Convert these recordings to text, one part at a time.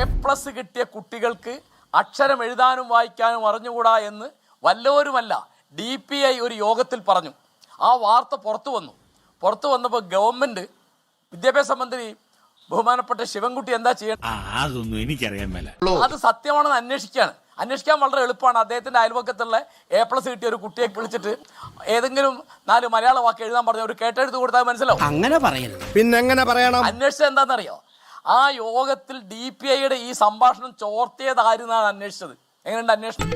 A+ കിട്ടിയ കുട്ടികൾക്ക് അക്ഷരം എഴുതാനും വായിക്കാനും അറിഞ്ഞുകൂടാ എന്ന് വല്ലവരുമല്ല DPI ഒരു യോഗത്തിൽ പറഞ്ഞു. ആ വാർത്ത പുറത്തു വന്നപ്പോൾ ഗവൺമെന്റ് വിദ്യാഭ്യാസ മന്ത്രി ബഹുമാനപ്പെട്ട ശിവൻകുട്ടി എന്താ ചെയ്യണം? അതൊന്നും എനിക്കറിയാൻ മേല. അത് സത്യമാണെന്ന് അന്വേഷിക്കാൻ വളരെ എളുപ്പമാണ്. അദ്ദേഹത്തിന്റെ അയൽവക്കത്തുള്ള A+ കിട്ടിയ ഒരു കുട്ടിയെ വിളിച്ചിട്ട് ഏതെങ്കിലും 4 മലയാള വാക്ക് എഴുതാൻ പറഞ്ഞ ഒരു കേട്ടെഴുത്ത് കൊടുത്താൽ മനസ്സിലാവും. അങ്ങനെ പറയരുത്. പിന്നെ എങ്ങനെ പറയണം? അന്വേഷിച്ചത് എന്താണെന്നറിയോ? ആ യോഗത്തിൽ DPIയുടെ ഈ സംഭാഷണം ചോർത്തിയതായിരുന്നാണ് അന്വേഷിച്ചത്. എങ്ങനെയുണ്ട് അന്വേഷണം?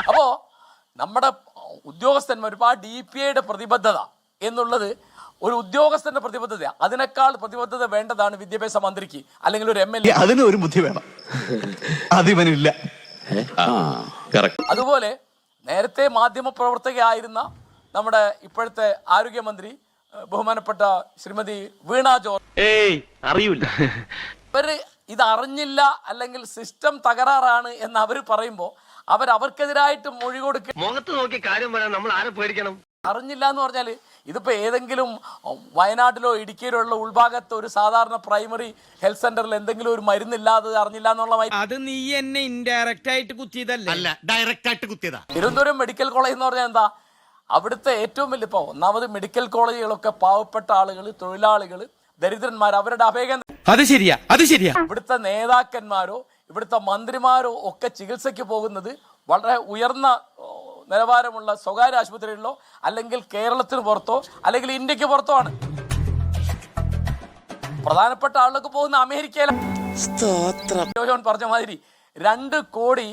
അപ്പോ നമ്മുടെ ഉദ്യോഗസ്ഥന്മാർ ആ DPIയുടെ പ്രതിബദ്ധത എന്നുള്ളത് ഒരു ഉദ്യോഗസ്ഥന്റെ പ്രതിബദ്ധത, അതിനേക്കാൾ പ്രതിബദ്ധത വേണ്ടതാണ് വിദ്യാഭ്യാസ മന്ത്രിക്ക് അല്ലെങ്കിൽ ഒരു MLA. അതിന് ഒരു ബുദ്ധി വേണം, അതിവനില്ല. അതുപോലെ നേരത്തെ മാധ്യമ പ്രവർത്തകയായിരുന്ന നമ്മുടെ ഇപ്പോഴത്തെ ആരോഗ്യമന്ത്രി ബഹുമാനപ്പെട്ട ശ്രീമതി വീണ ജോർജ് അറിയില്ല, അവര് ഇത് അറിഞ്ഞില്ല അല്ലെങ്കിൽ സിസ്റ്റം തകരാറാണ് എന്ന് അവർ പറയുമ്പോൾ അവർക്കെതിരായിട്ട് മൊഴി കൊടുക്കുക. മുഖത്ത് നോക്കി കാര്യം പറയാൻ നമ്മൾ ആരെ പേടിക്കണം? അറിഞ്ഞില്ല എന്ന് പറഞ്ഞാൽ ഇതിപ്പോ ഏതെങ്കിലും വയനാട്ടിലോ ഇടുക്കിയിലോ ഉള്ള ഉൾഭാഗത്ത് ഒരു സാധാരണ പ്രൈമറി ഹെൽത്ത് സെന്ററിൽ എന്തെങ്കിലും ഒരു മരുന്നില്ലാതെ അറിഞ്ഞില്ല എന്നുള്ള അത് നീ എന്നെ ഇൻഡയറക്റ്റ് ആയിട്ട് കുത്തിയതല്ല, ഡയറക്റ്റ് ആയിട്ട് കുത്തിയതാ. തിരുവനന്തപുരം മെഡിക്കൽ കോളേജ് എന്ന് പറഞ്ഞാൽ എന്താ? അവിടുത്തെ ഏറ്റവും വലിയ ഇപ്പോൾ ഒന്നാമത് മെഡിക്കൽ കോളേജുകളൊക്കെ പാവപ്പെട്ട ആളുകൾ, തൊഴിലാളികൾ, ദരിദ്രന്മാർ, അവരുടെ അഭയകേന്ദ്രം. അത് ശരിയാ. ഇവിടുത്തെ നേതാക്കന്മാരോ ഇവിടുത്തെ മന്ത്രിമാരോ ഒക്കെ ചികിത്സയ്ക്ക് പോകുന്നത് വളരെ ഉയർന്ന നിലവാരമുള്ള സ്വകാര്യ ആശുപത്രികളിലോ അല്ലെങ്കിൽ കേരളത്തിന് പുറത്തോ അല്ലെങ്കിൽ ഇന്ത്യക്ക് പുറത്തോ ആണ്. പ്രധാനപ്പെട്ട ആളുകൾക്ക് പോകുന്ന അമേരിക്കയിലെ പറഞ്ഞ മാതിരി 2 കോടി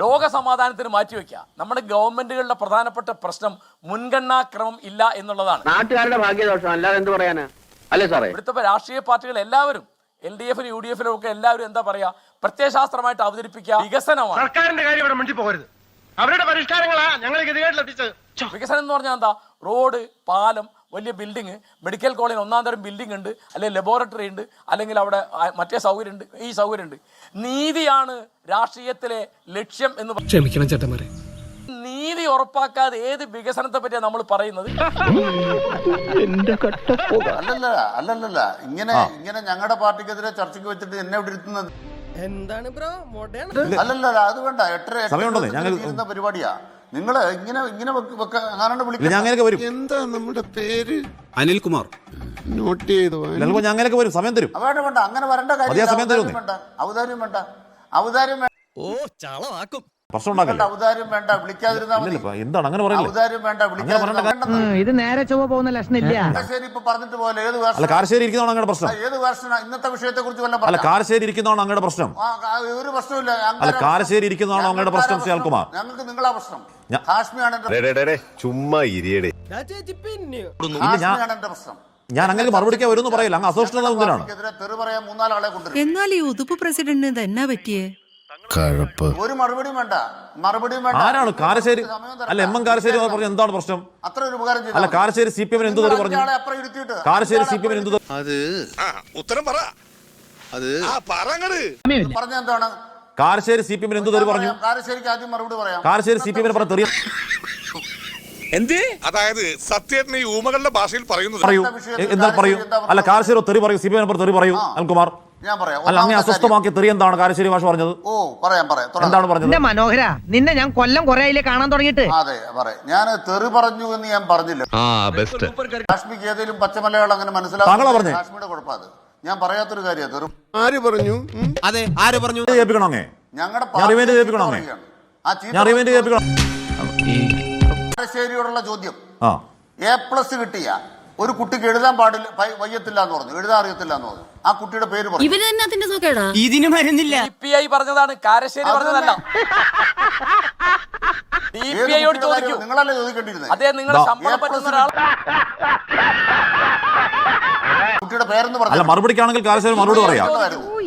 ലോക സമാധാനത്തിന് മാറ്റിവെക്കുക. നമ്മുടെ ഗവൺമെന്റുകളുടെ പ്രധാനപ്പെട്ട പ്രശ്നം മുൻഗണനാക്രമം ഇല്ല എന്നുള്ളതാണ്. നാട്ടുകാരുടെ ഭാഗ്യദോഷം, അല്ലാതെ എന്ത് പറയാനാ? അല്ലേ സാറേ? ഇവിടുത്തെ രാഷ്ട്രീയ പാർട്ടികൾ എല്ലാവരും LDFിലും UDFിലും ഒക്കെ എല്ലാവരും എന്താ പറയാ, പ്രത്യയശാസ്ത്രമായിട്ട് അവതരിപ്പിക്കുക വികസനമാണ്. സർക്കാരിന്റെ കാര്യം ഇവിടെ മിണ്ടി പോകരുത്. അവരുടെ പരിഷ്കാരങ്ങളാ ഞങ്ങൾ ഗതികേട്ടിലെത്തിച്ചത്. വികസനം എന്ന് പറഞ്ഞാൽ എന്താ? റോഡ്, പാലം, വലിയ ബിൽഡിംഗ്, മെഡിക്കൽ കോളേജ് 1-ാം തരം ബിൽഡിംഗ് ഉണ്ട്, അല്ലെങ്കിൽ ലബോറട്ടറി ഉണ്ട്, അല്ലെങ്കിൽ അവിടെ മറ്റേ സൗകര്യം ഉണ്ട്, ഈ സൗകര്യം ഉണ്ട്. നീതിയാണ് രാഷ്ട്രീയത്തിലെ ലക്ഷ്യം എന്ന് ക്ഷമിക്കണം ചേട്ടന്മാരെ. നീതി ഉറപ്പാക്കാതെ ഏത് വികസനത്തെ പറ്റിയാണ് നമ്മൾ പറയുന്നത്? അല്ലല്ല ഇങ്ങനെ ഞങ്ങളുടെ പാർട്ടിക്കെതിരെ ചർച്ചയ്ക്ക് വെച്ചിട്ട് എന്നെ ഇവിടെ ഇരുത്തുന്നത് എന്താണ് ബ്രോ? അല്ലല്ല, അത് വേണ്ട. 8 പരിപാടിയാ. നിങ്ങള് ഇങ്ങനെ വിളിക്കുന്നത്. എന്താ നമ്മുടെ പേര്? അനിൽകുമാർ. നോട്ട് ചെയ്തോ? ഞങ്ങൾക്ക് വരും, സമയം തരും. വേണ്ട, അങ്ങനെ വരേണ്ട കാര്യം. ഔദാര്യം വേണ്ട. ഓ ചളവാക്കും. ഔദാര്യം വേണ്ട, വിളിക്കാതിരുന്നാ മതി. എന്താണ് അങ്ങനെ പറയുന്നത്? ഔദാര്യം വേണ്ട, ഇത് നേരെ ചൊവ്വ പോകുന്ന ലക്ഷണില്ല. കാരശ്ശേരി ഇപ്പൊ പറഞ്ഞിട്ട് പോലെ ഏത് കാരശ്ശേരി ഇരിക്കുന്നതാണ് അങ്ങയുടെ പ്രശ്നം. ഏത് വേർഷനാ ഇന്നത്തെ വിഷയത്തെ കുറിച്ച് വല്ല അല്ല, കാരശ്ശേരി ഇരിക്കുന്നതാണ് അങ്ങയുടെ പ്രശ്നം. ഒരു പ്രശ്നമില്ല. അല്ല, കാരശ്ശേരി ഇരിക്കുന്നതാണ് അങ്ങയുടെ പ്രശ്നം. ശ്രീകുമാർ, ഞങ്ങൾക്ക് നിങ്ങളാ പ്രശ്നം. ഹാഷ്മിയാണ് ചുമ്മാ ഇരിയടേ. ഹാഷ്മിയാണ് എന്റെ പ്രശ്നം. ഞാൻ അങ്ങനെ മറുപടിക്കാൻ വരുമെന്ന് പറയില്ല. അങ്ങ് അസോഷ്ണതാണ്. തെറി പറയാൻ 3-4 ആളെ കൊണ്ടുവരും. എന്നാൽ ഈ ഉതുപ്പ് പ്രസിഡന്റിന് എന്നാ പറ്റിയേ? ഒരു മറുപടിയും വേണ്ട. ആരാണ് കാരശ്ശേരി? അല്ല, MM കാരശ്ശേരി പറഞ്ഞു എന്താണ് പ്രശ്നം? അത്ര ഒരു ഉപകാരം അല്ല, കാരശ്ശേരി CPM എന്ത് തെറി പറഞ്ഞു? കാരശ്ശേരി CPM എന്ത് അത് ഉത്തരം പറ. അത് പറഞ്ഞ എന്താണ്? കാരശ്ശേരി CPM എന്ത് തെറി പറഞ്ഞു? കാരശ്ശേരിക്ക് ആദ്യം മറുപടി പറയാം. കാരശ്ശേരി CPM പറഞ്ഞ തെറി എന്ത്? അതായത് സത്യേട്ടൻ ഈ ഊമകളുടെ ഭാഷയിൽ പറയുന്നത് പറയൂ. എന്താ പറയൂ? അല്ല, കാരശ്ശേരി തെറി പറയൂ, CPM തെറി പറയൂ. അനിൽകുമാർ, ഞാൻ പറയാം. അല്ല, അങ്ങനെ അസ്വസ്ഥമാക്കിയ തെറി എന്താണ് കാരശ്ശേരി ഭാഷ പറഞ്ഞത്? പറയാം. എന്താണ് പറഞ്ഞത്? മനോഹര, നിന്നെ ഞാൻ കൊല്ലം കുറെ ആയില്ലേ കാണാൻ തുടങ്ങിയിട്ട്. അതെ, പറയാം. ഞാൻ തെറി പറഞ്ഞു എന്ന് ഞാൻ പറഞ്ഞില്ല. കാശ്മീർക്ക് ഏതെങ്കിലും പച്ചമലയാളം അങ്ങനെ മനസ്സിലാവും. കാശ്മീരുടെ കുഴപ്പമാണ്. ഞാൻ പറയാത്തൊരു കാര്യം. തെറി ആര് പറഞ്ഞു? അതെ, ആര് പറഞ്ഞു? കേൾപ്പിക്കണോ? ഞങ്ങളുടെ കാരശ്ശേരിയോടുള്ള ചോദ്യം, A+ കിട്ടിയ ഒരു കുട്ടിക്ക് എഴുതാൻ പാടില്ല, വയ്യത്തില്ല എന്ന് പറഞ്ഞു, എഴുതാൻ അറിയത്തില്ല എന്ന് പറഞ്ഞു. ആ കുട്ടിയുടെ പേര് പറഞ്ഞു. ഇതിന് മരുന്നില്ല. DPI പറഞ്ഞതാണ്, കാരശ്ശേരി പറഞ്ഞതല്ല. DPIയോട് ചോദിക്കൂ. നിങ്ങളല്ലേ ചോദിക്കേണ്ടിയിരുന്നത്? അതെ, നിങ്ങളുടെ ശമ്പളം പറ്റുന്ന ഒരാൾ കുട്ടിയുടെ പേരെന്ന് പറഞ്ഞു. മറുപടിക്കാണെങ്കിൽ കാരശ്ശേരി മറുപടി പറയാം.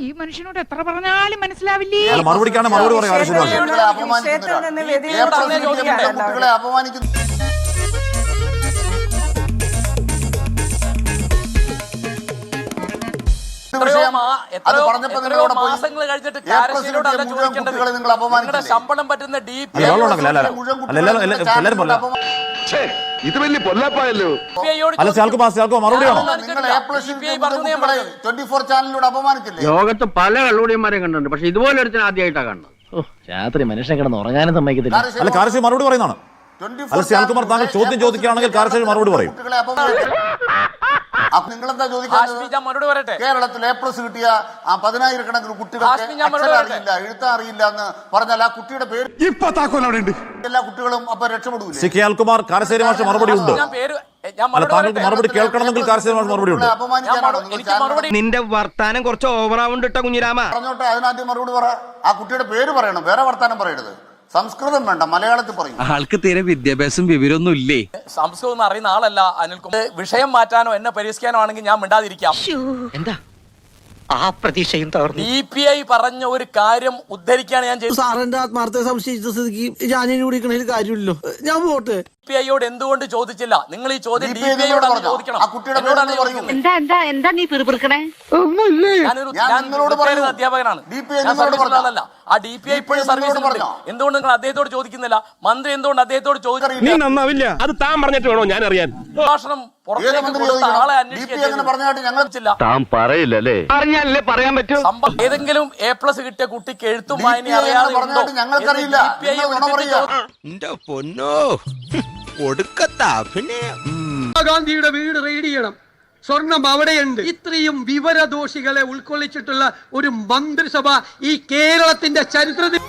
ഈ മനുഷ്യനോട് എത്ര പറഞ്ഞാലും മനസ്സിലാവില്ലേ? മറുപടിക്കാണ് മറുപടി പറയാം. കുട്ടികളെ അപമാനിക്കുന്നു. മാസങ്ങൾ കഴിഞ്ഞിട്ട് കാരശ്ശേരിയോടല്ല ചോദിക്കേണ്ടത്. നിങ്ങളുടെ ശമ്പളം പറ്റുന്ന DPI ഇത് വലിയ പൊല്ലപ്പായല്ലോ. അല്ല ശ്യാൽകുമാർ മറുപടി വേണം. നിങ്ങൾ A+ കുട്ടികളെ 24 ചാനലിലൂടെ അപമാനിക്കില്ലേ? ലോകത്ത് പല കള്ളുടിയന്മാരെയും കണ്ടിട്ടുണ്ട്, പക്ഷെ ഇതുപോലെ ഒരുത്തിന് ആദ്യമായിട്ടാണ് കാണുന്നത്. രാത്രി മനുഷ്യൻ കിടന്ന് ഉറങ്ങാനും സമ്മതിക്കത്തില്ല. അല്ല കാരശ്ശേരി മറുപടി പറയുന്നതാണ്. അല്ല ശ്യാൽകുമാർ താങ്കൾ ചോദ്യം ചോദിക്കുകയാണെങ്കിൽ കാരശ്ശേരി മറുപടി പറയും. കുട്ടികളെ അപമാനിക്കില്ലേ? അപ്പൊ നിങ്ങളെന്താ ചോദിക്കുന്നത്? ഞാൻ മറുപടി പറയട്ടെ. കേരളത്തിൽ A+ കിട്ടിയ ആ 10,000-കണക്കിന് കുട്ടികൾക്ക് അക്ഷരം അറിയില്ല, എഴുത്താൻ അറിയില്ല എന്ന് പറഞ്ഞാൽ ആ കുട്ടിയുടെ പേര് എല്ലാ കുട്ടികളും അപ്പൊ രക്ഷപ്പെടൂലേ? ശ്രീ കെ അൽകുമാർ, കാരശ്ശേരി മാഷ് മറുപടി ഉണ്ട്. അല്ല താങ്കൾക്ക് മറുപടി കേൾക്കണമെങ്കിൽ കാരശ്ശേരി മാഷ് മറുപടി ഉണ്ട്. അപമാനിക്കാനാണോ നിങ്ങൾ ചാനൽ നിന്റെ വർത്താനം കുറച്ച് ഓവറാവുണ്ട് കേട്ടോ കുഞ്ഞിരാമ. പറഞ്ഞോട്ടെ, അതിനാദ്യം മറുപടി പറ. ആ കുട്ടിയുടെ പേര് പറയണം, വേറെ വർത്താനം പറയരുത്. സംസ്കൃതം വേണ്ട, മലയാളത്തിൽ പറയും. ആൾക്ക് തീരെ വിദ്യാഭ്യാസം വിവരമൊന്നും ഇല്ലേ? സംസ്കൃതം ഒന്നും അറിയുന്ന ആളല്ല അനിൽകുമാർ. വിഷയം മാറ്റാനോ എന്നെ പരിഹസിക്കാനോ ആണെങ്കിൽ ഞാൻ മിണ്ടാതിരിക്കാം. എന്താ ആ പ്രതീക്ഷയും തകർന്നു. DPI പറഞ്ഞ ഒരു കാര്യം ഉദ്ധരിക്കുകയാണ് ഞാൻ ചെയ്തത്. സാറിന്റെ ആത്മാർത്ഥ സംശയിച്ച സ്ഥിതിക്ക് ജാനീന് കുടിക്കണതിൽ കാര്യമില്ലല്ലോ. ഞാൻ പോട്ടെ. DPIയോട് എന്തുകൊണ്ട് ചോദിച്ചില്ല? നിങ്ങൾ ഈ ചോദ്യം DPI DPIയോടാണ് പറഞ്ഞോ? ചോദിക്കണം. ആ കുട്ടിയുടെ എന്നോടാണ് പേര് പറയൂ. ചോദിക്കുന്നത്. എന്താ നീ പിറുപിറുക്കണേ? ഞാൻ നിങ്ങളോട് റിട്ടയർഡ് അധ്യാപകനാണ്. DPI ഞാൻ നിങ്ങളോട് സർവീസിൽ പറഞ്ഞോ? ആളല്ല. ആ DPI ഇപ്പോഴും സർവീസിലുണ്ട്. പറഞ്ഞോ? എന്തുകൊണ്ട് നിങ്ങൾ അദ്ദേഹത്തോട് ചോദിക്കുന്നില്ല? മന്ത്രി എന്തുകൊണ്ട് അദ്ദേഹത്തോട് ചോദിക്കില്ല? നീ നന്നാവില്ല. അത് താൻ പറഞ്ഞിട്ട് വേണോ ഞാൻ അറിയാൻ? ഭാഷണം ഏത് പുറത്തേക്ക് മന്ത്രി കൊടുത്ത ചോദിക്കണം? ആളെ DPI അങ്ങനെ പറഞ്ഞായിട്ട് ഞങ്ങൾ അന്വേഷിച്ചില്ല. താൻ പറയില്ലല്ലേ? അറിഞ്ഞാലല്ലേ പറയാൻ പറ്റൂ. ഏതെങ്കിലും A+ കിട്ടിയ കുട്ടിക്ക് എഴുത്തും വായന DPI അറിയാതെ അങ്ങനെ പറഞ്ഞായിട്ട് ഞങ്ങൾക്കറിയില്ല. നിങ്ങൾ നുണ പറയുക. പൊന്നോ ഒടുക്കത്താ പിന്നെ ഗാന്ധിയുടെ വീട് റെയ്ഡ് ചെയ്യണം, സ്വർണം അവിടെയുണ്ട്. ഇത്രയും വിവരദോഷികളെ ഉൾക്കൊള്ളിച്ചിട്ടുള്ള ഒരു മന്ത്രിസഭ ഈ കേരളത്തിന്റെ ചരിത്രത്തിൽ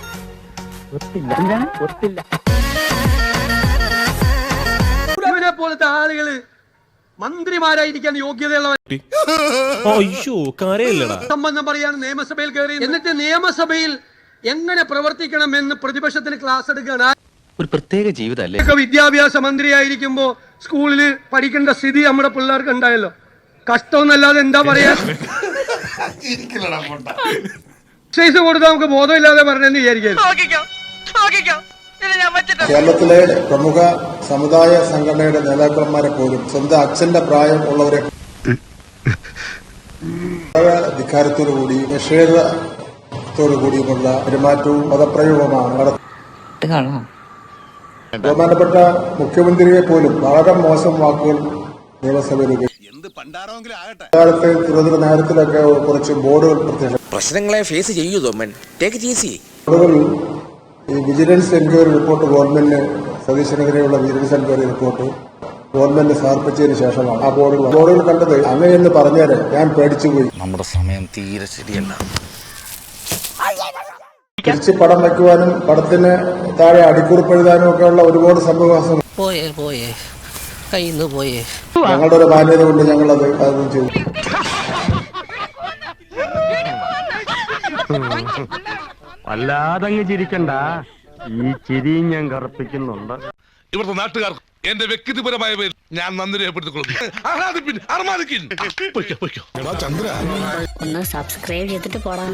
ഇവനെ പോലത്തെ ആളുകള് മന്ത്രിമാരായിരിക്കാൻ യോഗ്യതയുള്ളവർ സംബന്ധം പറയാൻ നിയമസഭയിൽ കയറി. എന്നിട്ട് നിയമസഭയിൽ എങ്ങനെ പ്രവർത്തിക്കണമെന്ന് പ്രതിപക്ഷത്തിന് ക്ലാസ് എടുക്കുകയാണ്. ഒരു പ്രത്യേക ജീവിതമല്ലേ? വിദ്യാഭ്യാസ മന്ത്രിയായിരിക്കുമ്പോ സ്കൂളിൽ പഠിക്കേണ്ട സ്ഥിതി നമ്മുടെ പിള്ളേർക്ക് ഉണ്ടായല്ലോ. കഷ്ടമെന്നല്ലാതെ എന്താ പറയാ? എക്സൈസ് കൊടുത്താൽ നമുക്ക് ബോധമില്ലാതെ പറഞ്ഞെന്ന് വിചാരിക്കാം. കേരളത്തിലെ പ്രമുഖ സമുദായ സംഘടനയുടെ നേതാക്കന്മാരെ പോലും സ്വന്തം അച്ഛന്റെ പ്രായം ഉള്ളവരെ ധിക്കാരത്തോടുകൂടി നിഷേധത്തോടുകൂടിയുമുള്ള പെരുമാറ്റവും പദപ്രയോഗവുമാണ് ബഹുമാനപ്പെട്ട മുഖ്യമന്ത്രിയെ പോലും വളരെ മോശം വാക്കുകൾ നിയമസഭയിൽ കാലത്ത് തിരുവനന്തപുരം നഗരത്തിലൊക്കെ കുറച്ച് ബോർഡുകൾ പ്രശ്നങ്ങളെ ഫേസ് ചെയ്യൂ ടേക്ക് ഇറ്റ് ഈസി. ബോർഡുകൾ ഈ വിജിലൻസ് എൻക്വയറി റിപ്പോർട്ട് ഗവൺമെന്റിന് സതീശനെതിരെയുള്ള വിജിലൻസ് എൻക്വയറി റിപ്പോർട്ട് ഗവൺമെന്റ് സമർപ്പിച്ചതിന് ശേഷമാണ് ആ ബോർഡുകൾ കണ്ടത്. അങ്ങനെയെന്ന് പറഞ്ഞാല് ഞാൻ പേടിച്ചുപോയി. നമ്മുടെ സമയം തീരെ ശരിയല്ല. തിരിച്ച് പടം വയ്ക്കുവാനും പടത്തിന് താഴെ അടിക്കുറിപ്പ് എഴുതാനും ഒക്കെ ഉള്ള ഒരുപാട് സംഭവം പോയേ കയ്യിന്ന് പോയേ. ഞങ്ങളുടെ ഒരു മാന്യത കൊണ്ട് ഞങ്ങൾ അതൊന്നും ചെയ്തു. വല്ലാതങ്ങ് ചിരിക്കണ്ട, ഈ ചിരിയും ഞാൻ കറുപ്പിക്കുന്നുണ്ട്. ഇവിടുത്തെ നാട്ടുകാർക്ക് എന്റെ വ്യക്തിപരമായ പേര് ഞാൻ നന്ദി രേഖപ്പെടുത്തിക്കൊള്ളുന്നു. ഒന്ന് സബ്സ്ക്രൈബ് ചെയ്തിട്ട് പോടാ.